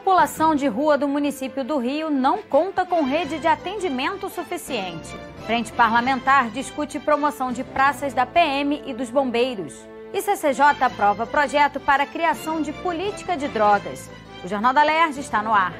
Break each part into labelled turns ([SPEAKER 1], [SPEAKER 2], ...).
[SPEAKER 1] população de rua do município do Rio não conta com rede de atendimento suficiente. Frente Parlamentar discute promoção de praças da PM e dos bombeiros. E CCJ aprova projeto para a criação de política de drogas. O Jornal da Alerj está no ar.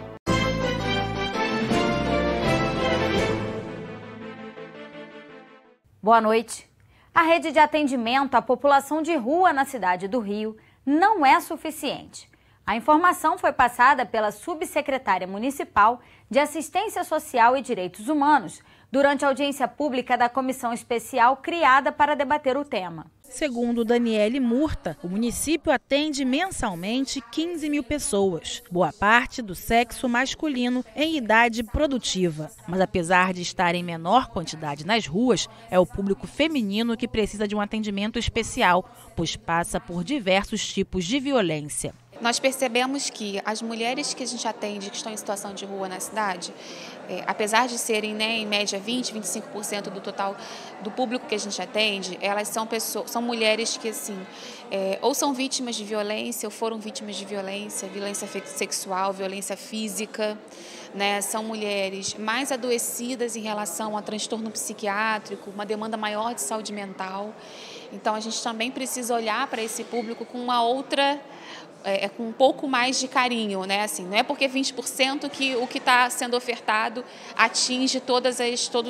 [SPEAKER 1] Boa noite. A rede de atendimento à população de rua na cidade do Rio não é suficiente. A informação foi passada pela subsecretária municipal de Assistência Social e Direitos Humanos durante a audiência pública da comissão especial criada para debater o tema.
[SPEAKER 2] Segundo Daniele Murta, o município atende mensalmente 15 mil pessoas, boa parte do sexo masculino em idade produtiva. Mas apesar de estar em menor quantidade nas ruas, é o público feminino que precisa de um atendimento especial, pois passa por diversos tipos de violência.
[SPEAKER 3] Nós percebemos que as mulheres que a gente atende que estão em situação de rua na cidade, apesar de serem, em média 20, 25% do total do público que a gente atende, elas são mulheres que ou são vítimas de violência ou foram vítimas de violência sexual, violência física. São mulheres mais adoecidas em relação a transtorno psiquiátrico, uma demanda maior de saúde mental. Então a gente também precisa olhar para esse público com com um pouco mais de carinho, não é porque 20% que o que está sendo ofertado atinge todos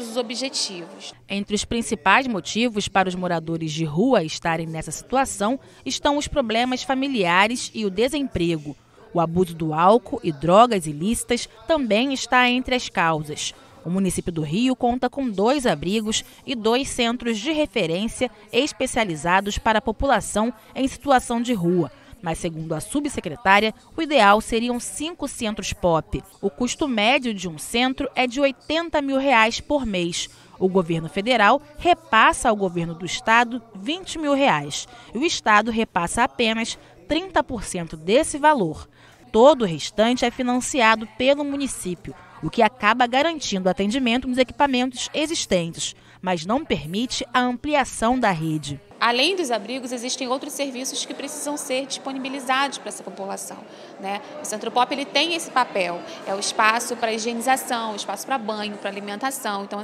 [SPEAKER 3] os objetivos.
[SPEAKER 2] Entre os principais motivos para os moradores de rua estarem nessa situação estão os problemas familiares e o desemprego. O abuso do álcool e drogas ilícitas também está entre as causas. O município do Rio conta com 2 abrigos e 2 centros de referência especializados para a população em situação de rua. Mas, segundo a subsecretária, o ideal seriam 5 centros POP. O custo médio de um centro é de R$80 mil por mês. O governo federal repassa ao governo do estado R$20 mil e o estado repassa apenas 30% desse valor. Todo o restante é financiado pelo município, o que acaba garantindo atendimento nos equipamentos existentes, mas não permite a ampliação da rede.
[SPEAKER 3] Além dos abrigos, existem outros serviços que precisam ser disponibilizados para essa população. O Centro POP ele tem esse papel, é o espaço para higienização, o espaço para banho, para alimentação. Então,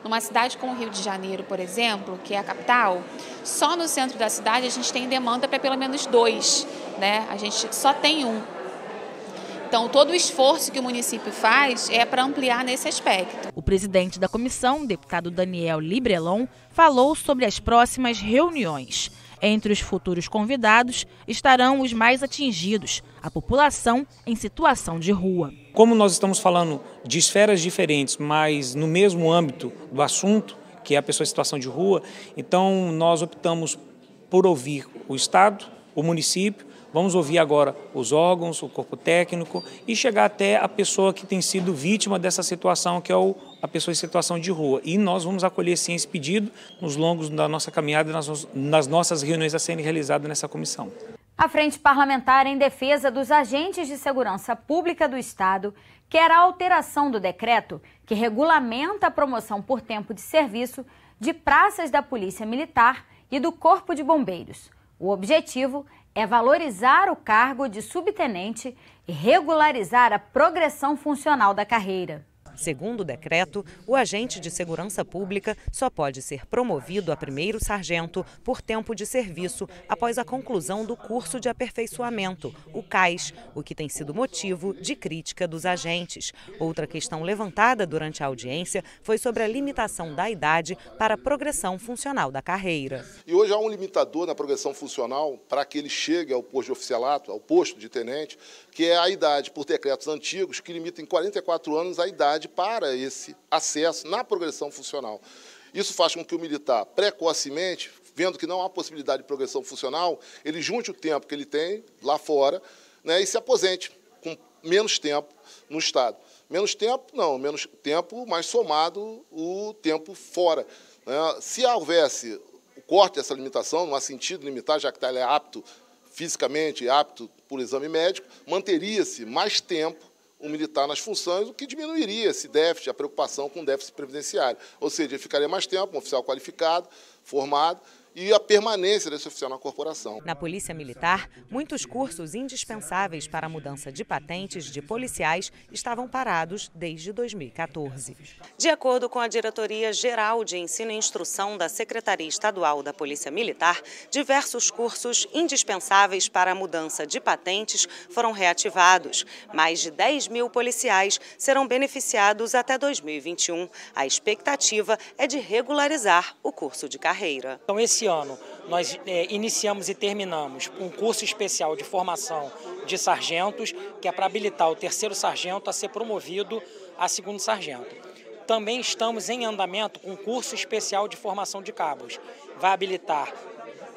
[SPEAKER 3] numa cidade como o Rio de Janeiro, por exemplo, que é a capital, só no centro da cidade a gente tem demanda para pelo menos 2, a gente só tem 1. Então, todo o esforço que o município faz é para ampliar nesse aspecto.
[SPEAKER 2] O presidente da comissão, deputado Daniel Librelon, falou sobre as próximas reuniões. Entre os futuros convidados estarão os mais atingidos, a população em situação de rua.
[SPEAKER 4] Como nós estamos falando de esferas diferentes, mas no mesmo âmbito do assunto, que é a pessoa em situação de rua, então nós optamos por ouvir o Estado, o município. Vamos ouvir agora os órgãos, o corpo técnico e chegar até a pessoa que tem sido vítima dessa situação, que é a pessoa em situação de rua. E nós vamos acolher sim esse pedido nos longos da nossa caminhada, nas nossas reuniões a serem realizadas nessa comissão.
[SPEAKER 1] A Frente Parlamentar em Defesa dos Agentes de Segurança Pública do Estado quer a alteração do decreto que regulamenta a promoção por tempo de serviço de praças da Polícia Militar e do Corpo de Bombeiros. O objetivo é valorizar o cargo de subtenente e regularizar a progressão funcional da carreira.
[SPEAKER 5] Segundo o decreto, o agente de segurança pública só pode ser promovido a primeiro sargento por tempo de serviço após a conclusão do curso de aperfeiçoamento, o CAIS, o que tem sido motivo de crítica dos agentes. Outra questão levantada durante a audiência foi sobre a limitação da idade para a progressão funcional da carreira.
[SPEAKER 6] E hoje há um limitador na progressão funcional para que ele chegue ao posto de oficialato, ao posto de tenente, que é a idade, por decretos antigos, que limitam em 44 anos a idade para esse acesso na progressão funcional. Isso faz com que o militar, precocemente, vendo que não há possibilidade de progressão funcional, ele junte o tempo que ele tem lá fora, e se aposente com menos tempo no Estado. Menos tempo, não, menos tempo, mas somado o tempo fora. Se houvesse o corte dessa limitação, não há sentido limitar, já que ele é apto fisicamente, apto por exame médico, manteria-se mais tempo um militar nas funções, o que diminuiria esse déficit, a preocupação com o déficit previdenciário. Ou seja, ele ficaria mais tempo, um oficial qualificado, formado, e a permanência desse oficial na corporação.
[SPEAKER 5] Na Polícia Militar, muitos cursos indispensáveis para a mudança de patentes de policiais estavam parados desde 2014. De acordo com a Diretoria-Geral de Ensino e Instrução da Secretaria Estadual da Polícia Militar, diversos cursos indispensáveis para a mudança de patentes foram reativados. Mais de 10 mil policiais serão beneficiados até 2021. A expectativa é de regularizar o curso de carreira.
[SPEAKER 7] Então, esse ano, nós iniciamos e terminamos um curso especial de formação de sargentos, que é para habilitar o 3º sargento a ser promovido a 2º sargento. Também estamos em andamento com um curso especial de formação de cabos. Vai habilitar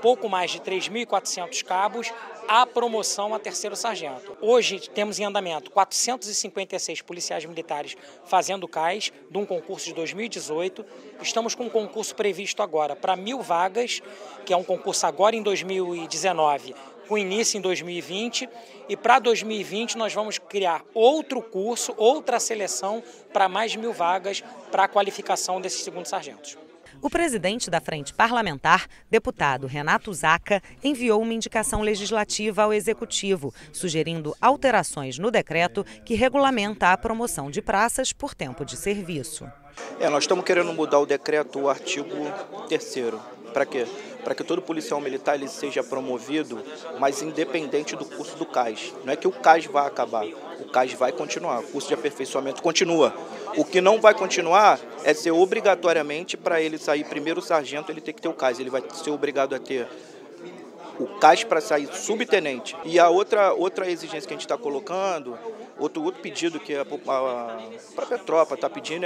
[SPEAKER 7] pouco mais de 3.400 cabos à promoção a 3º sargento. Hoje temos em andamento 456 policiais militares fazendo CAIS, de um concurso de 2018. Estamos com um concurso previsto agora para 1.000 vagas, que é um concurso agora em 2019, com início em 2020. E para 2020 nós vamos criar outro curso, outra seleção para mais de 1.000 vagas para a qualificação desses 2º sargentos.
[SPEAKER 5] O presidente da Frente Parlamentar, deputado Renato Zaca, enviou uma indicação legislativa ao Executivo, sugerindo alterações no decreto que regulamenta a promoção de praças por tempo de serviço.
[SPEAKER 8] Nós estamos querendo mudar o decreto, o artigo 3º. Para quê? Para que todo policial militar ele seja promovido, mas independente do curso do CAIS. Não é que o CAIS vai acabar, o CAIS vai continuar, o curso de aperfeiçoamento continua. O que não vai continuar é ser obrigatoriamente, para ele sair 1º sargento, ele tem que ter o CAIS. Ele vai ser obrigado a ter o CAIS para sair subtenente. E a outra exigência que a gente está colocando, outro pedido que a própria tropa está pedindo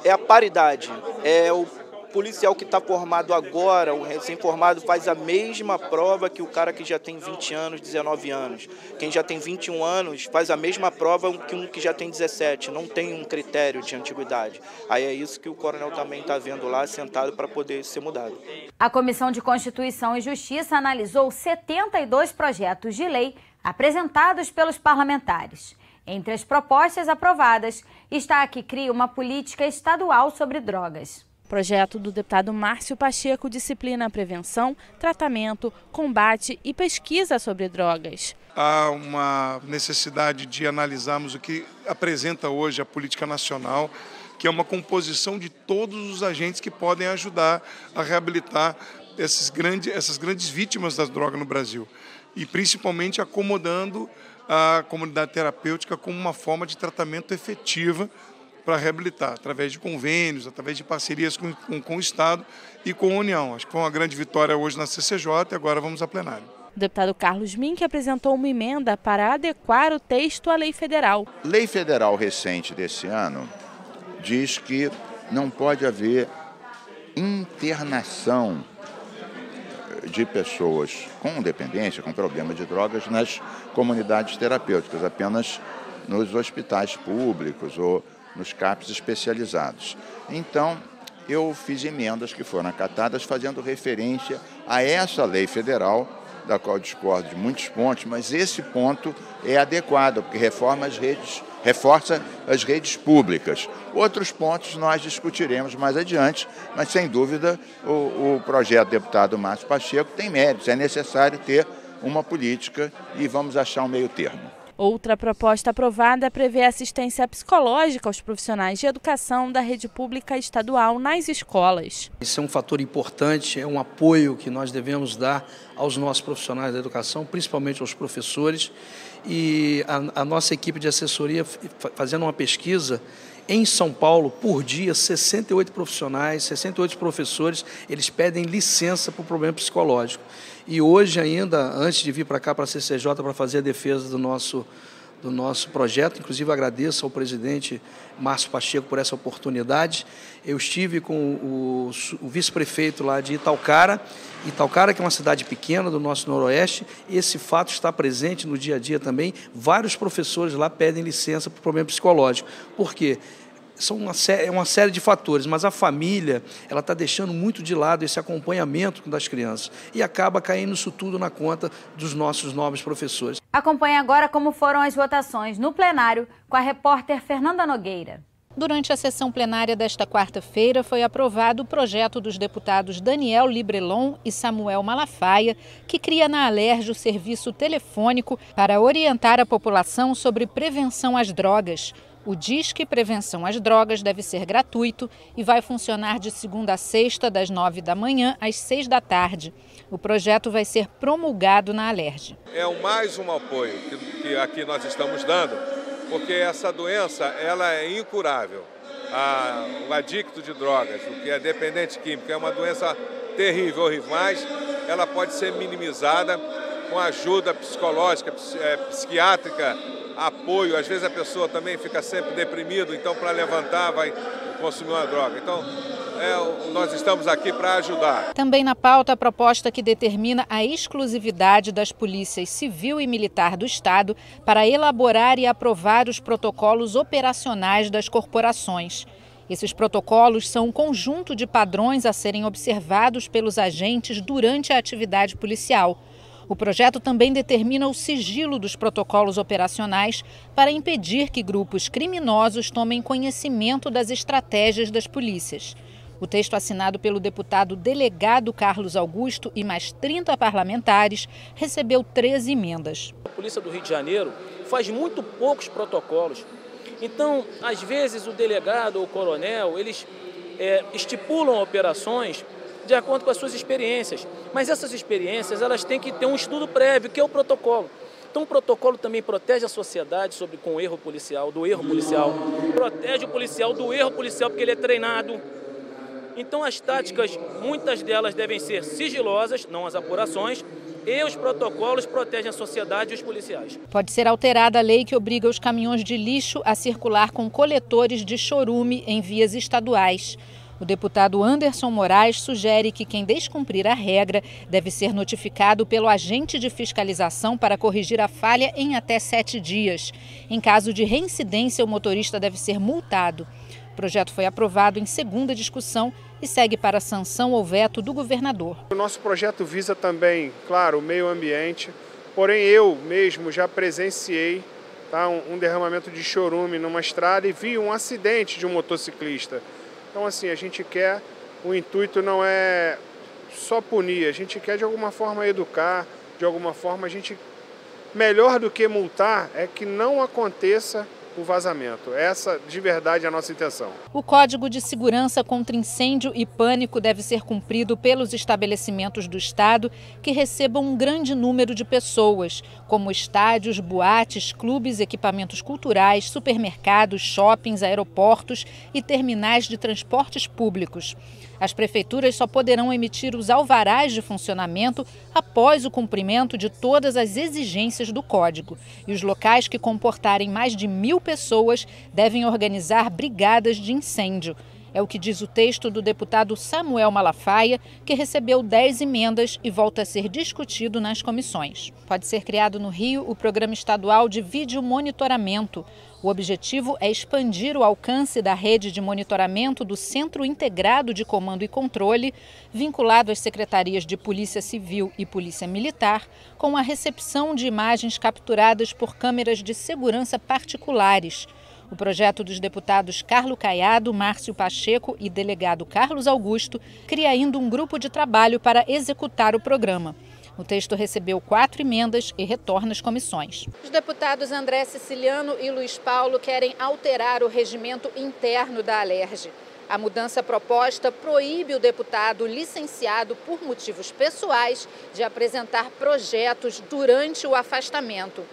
[SPEAKER 8] é a paridade. É o policial que está formado agora, o recém-formado, faz a mesma prova que o cara que já tem 20 anos, 19 anos. Quem já tem 21 anos faz a mesma prova que um que já tem 17. Não tem um critério de antiguidade. Aí é isso que o coronel também está vendo lá, sentado, para poder ser mudado.
[SPEAKER 1] A Comissão de Constituição e Justiça analisou 72 projetos de lei apresentados pelos parlamentares. Entre as propostas aprovadas está a que cria uma política estadual sobre drogas.
[SPEAKER 2] Projeto do deputado Márcio Pacheco disciplina a prevenção, tratamento, combate e pesquisa sobre drogas.
[SPEAKER 9] Há uma necessidade de analisarmos o que apresenta hoje a política nacional, que é uma composição de todos os agentes que podem ajudar a reabilitar essas grandes vítimas das drogas no Brasil. E principalmente acomodando a comunidade terapêutica como uma forma de tratamento efetiva para reabilitar, através de convênios, através de parcerias com o Estado e com a União. Acho que foi uma grande vitória hoje na CCJ e agora vamos a plenário.
[SPEAKER 2] O deputado Carlos Mink apresentou uma emenda para adequar o texto à lei federal.
[SPEAKER 10] Lei federal recente desse ano diz que não pode haver internação de pessoas com dependência, com problema de drogas nas comunidades terapêuticas, apenas nos hospitais públicos ou nos CAPs especializados. Então, eu fiz emendas que foram acatadas fazendo referência a essa lei federal, da qual discordo de muitos pontos, mas esse ponto é adequado, porque reforça as redes públicas. Outros pontos nós discutiremos mais adiante, mas sem dúvida o projeto do deputado Márcio Pacheco tem méritos, é necessário ter uma política e vamos achar um meio termo.
[SPEAKER 2] Outra proposta aprovada prevê assistência psicológica aos profissionais de educação da rede pública estadual nas escolas.
[SPEAKER 11] Isso é um fator importante, é um apoio que nós devemos dar aos nossos profissionais da educação, principalmente aos professores. E a nossa equipe de assessoria, fazendo uma pesquisa, em São Paulo, por dia, 68 profissionais, 68 professores, eles pedem licença por problema psicológico. E hoje ainda, antes de vir para cá, para a CCJ, para fazer a defesa do nosso projeto, inclusive agradeço ao presidente Márcio Pacheco por essa oportunidade. Eu estive com o vice-prefeito lá de Itaocara, que é uma cidade pequena do nosso noroeste, e esse fato está presente no dia a dia também. Vários professores lá pedem licença por problema psicológico. Por quê? São uma série de fatores, mas a família ela está deixando muito de lado esse acompanhamento das crianças e acaba caindo isso tudo na conta dos nossos nobres professores.
[SPEAKER 1] Acompanhe agora como foram as votações no plenário com a repórter Fernanda Nogueira.
[SPEAKER 12] Durante a sessão plenária desta quarta-feira, foi aprovado o projeto dos deputados Daniel Librelon e Samuel Malafaia, que cria na Alerj o serviço telefônico para orientar a população sobre prevenção às drogas. O Disque Prevenção às Drogas deve ser gratuito e vai funcionar de segunda a sexta, das 9 da manhã às 6 da tarde. O projeto vai ser promulgado na Alerj.
[SPEAKER 13] É mais um apoio que aqui nós estamos dando, porque essa doença ela é incurável. O adicto de drogas, o que é dependente químico, é uma doença terrível, horrível, mas ela pode ser minimizada com ajuda psicológica, psiquiátrica, apoio. Às vezes a pessoa também fica sempre deprimida, então para levantar vai consumir uma droga. Então nós estamos aqui para ajudar.
[SPEAKER 12] Também na pauta a proposta que determina a exclusividade das polícias civil e militar do Estado para elaborar e aprovar os protocolos operacionais das corporações. Esses protocolos são um conjunto de padrões a serem observados pelos agentes durante a atividade policial. O projeto também determina o sigilo dos protocolos operacionais para impedir que grupos criminosos tomem conhecimento das estratégias das polícias. O texto assinado pelo deputado delegado Carlos Augusto e mais 30 parlamentares recebeu 13 emendas.
[SPEAKER 14] A Polícia do Rio de Janeiro faz muito poucos protocolos. Então, às vezes, o delegado ou o coronel, eles estipulam operações de acordo com as suas experiências. Mas essas experiências, elas têm que ter um estudo prévio, que é o protocolo. Então o protocolo também protege a sociedade com o erro policial, do erro policial. Protege o policial do erro policial, porque ele é treinado. Então as táticas, muitas delas devem ser sigilosas, não as apurações, e os protocolos protegem a sociedade e os policiais.
[SPEAKER 12] Pode ser alterada a lei que obriga os caminhões de lixo a circular com coletores de chorume em vias estaduais. O deputado Anderson Moraes sugere que quem descumprir a regra deve ser notificado pelo agente de fiscalização para corrigir a falha em até 7 dias. Em caso de reincidência, o motorista deve ser multado. O projeto foi aprovado em segunda discussão e segue para a sanção ou veto do governador.
[SPEAKER 15] O nosso projeto visa também, claro, o meio ambiente, porém eu mesmo já presenciei um derramamento de chorume numa estrada e vi um acidente de um motociclista. Então, assim, a gente quer, o intuito não é só punir, a gente quer de alguma forma educar, de alguma forma a gente, melhor do que multar, é que não aconteça o vazamento. Essa, de verdade, é a nossa intenção.
[SPEAKER 12] O Código de Segurança contra Incêndio e Pânico deve ser cumprido pelos estabelecimentos do Estado que recebam um grande número de pessoas, como estádios, boates, clubes, equipamentos culturais, supermercados, shoppings, aeroportos e terminais de transportes públicos. As prefeituras só poderão emitir os alvarás de funcionamento após o cumprimento de todas as exigências do Código. E os locais que comportarem mais de 1.000 pessoas devem organizar brigadas de incêndio. É o que diz o texto do deputado Samuel Malafaia, que recebeu 10 emendas e volta a ser discutido nas comissões. Pode ser criado no Rio o Programa Estadual de Vídeo Monitoramento. O objetivo é expandir o alcance da rede de monitoramento do Centro Integrado de Comando e Controle, vinculado às secretarias de Polícia Civil e Polícia Militar, com a recepção de imagens capturadas por câmeras de segurança particulares. O projeto dos deputados Carlos Caiado, Márcio Pacheco e delegado Carlos Augusto cria ainda um grupo de trabalho para executar o programa. O texto recebeu 4 emendas e retorna às comissões.
[SPEAKER 16] Os deputados André Siciliano e Luiz Paulo querem alterar o regimento interno da Alerj. A mudança proposta proíbe o deputado licenciado por motivos pessoais de apresentar projetos durante o afastamento.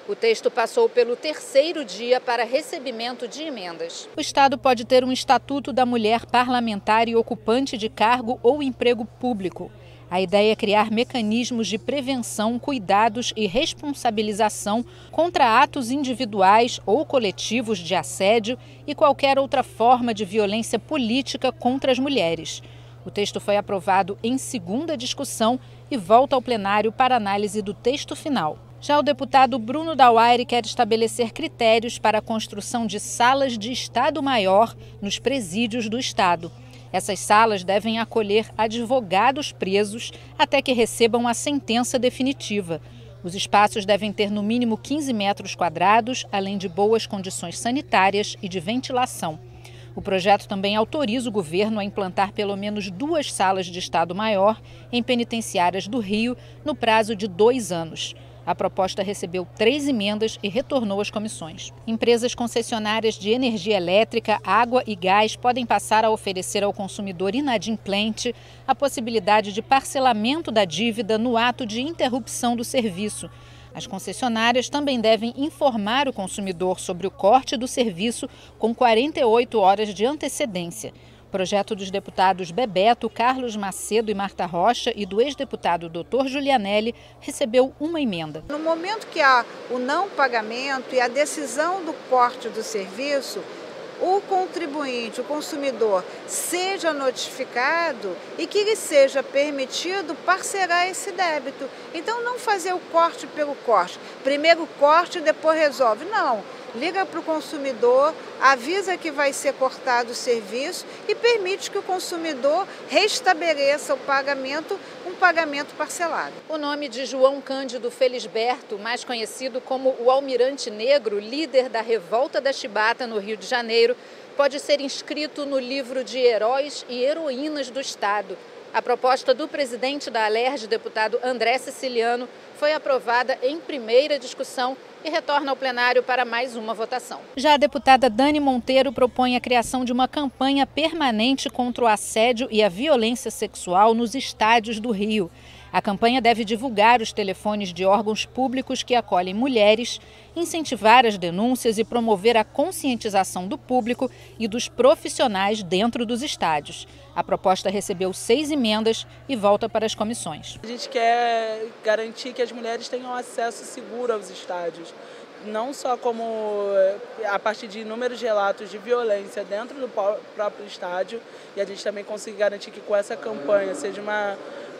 [SPEAKER 16] O texto passou pelo 3º dia para recebimento de emendas.
[SPEAKER 12] O Estado pode ter um Estatuto da Mulher Parlamentar e ocupante de cargo ou emprego público. A ideia é criar mecanismos de prevenção, cuidados e responsabilização contra atos individuais ou coletivos de assédio e qualquer outra forma de violência política contra as mulheres. O texto foi aprovado em segunda discussão e volta ao plenário para análise do texto final. Já o deputado Bruno Dauaire quer estabelecer critérios para a construção de salas de Estado Maior nos presídios do Estado. Essas salas devem acolher advogados presos até que recebam a sentença definitiva. Os espaços devem ter no mínimo 15 metros quadrados, além de boas condições sanitárias e de ventilação. O projeto também autoriza o governo a implantar pelo menos 2 salas de Estado Maior em penitenciárias do Rio no prazo de 2 anos. A proposta recebeu 3 emendas e retornou às comissões. Empresas concessionárias de energia elétrica, água e gás podem passar a oferecer ao consumidor inadimplente a possibilidade de parcelamento da dívida no ato de interrupção do serviço. As concessionárias também devem informar o consumidor sobre o corte do serviço com 48 horas de antecedência. O projeto dos deputados Bebeto, Carlos Macedo e Marta Rocha e do ex-deputado Dr. Giulianelli recebeu uma emenda.
[SPEAKER 17] No momento que há o não pagamento e a decisão do corte do serviço, o contribuinte, o consumidor, seja notificado e que lhe seja permitido parcelar esse débito. Então, não fazer o corte pelo corte. Primeiro corte e depois resolve. Não. Liga para o consumidor, avisa que vai ser cortado o serviço e permite que o consumidor restabeleça um pagamento parcelado.
[SPEAKER 16] O nome de João Cândido Felisberto, mais conhecido como o Almirante Negro, líder da Revolta da Chibata no Rio de Janeiro, pode ser inscrito no livro de Heróis e Heroínas do Estado. A proposta do presidente da Alerj, deputado André Siciliano, foi aprovada em primeira discussão e retorna ao plenário para mais uma votação.
[SPEAKER 12] Já a deputada Dani Monteiro propõe a criação de uma campanha permanente contra o assédio e a violência sexual nos estádios do Rio. A campanha deve divulgar os telefones de órgãos públicos que acolhem mulheres, incentivar as denúncias e promover a conscientização do público e dos profissionais dentro dos estádios. A proposta recebeu 6 emendas e volta para as comissões.
[SPEAKER 18] A gente quer garantir que as mulheres tenham acesso seguro aos estádios, não só como a partir de inúmeros relatos de violência dentro do próprio estádio, e a gente também conseguir garantir que com essa campanha seja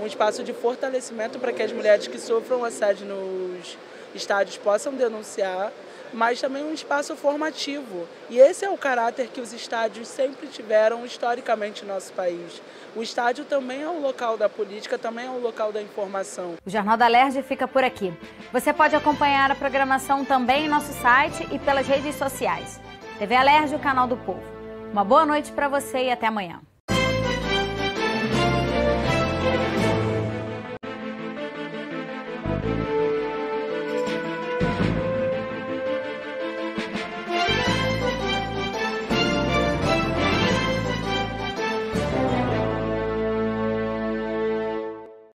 [SPEAKER 18] um espaço de fortalecimento para que as mulheres que sofram assédio nos estádios possam denunciar, mas também um espaço formativo. E esse é o caráter que os estádios sempre tiveram historicamente no nosso país. O estádio também é o local da política, também é o local da informação.
[SPEAKER 1] O Jornal da Alerj fica por aqui. Você pode acompanhar a programação também em nosso site e pelas redes sociais. TV Alerj, o canal do povo. Uma boa noite para você e até amanhã.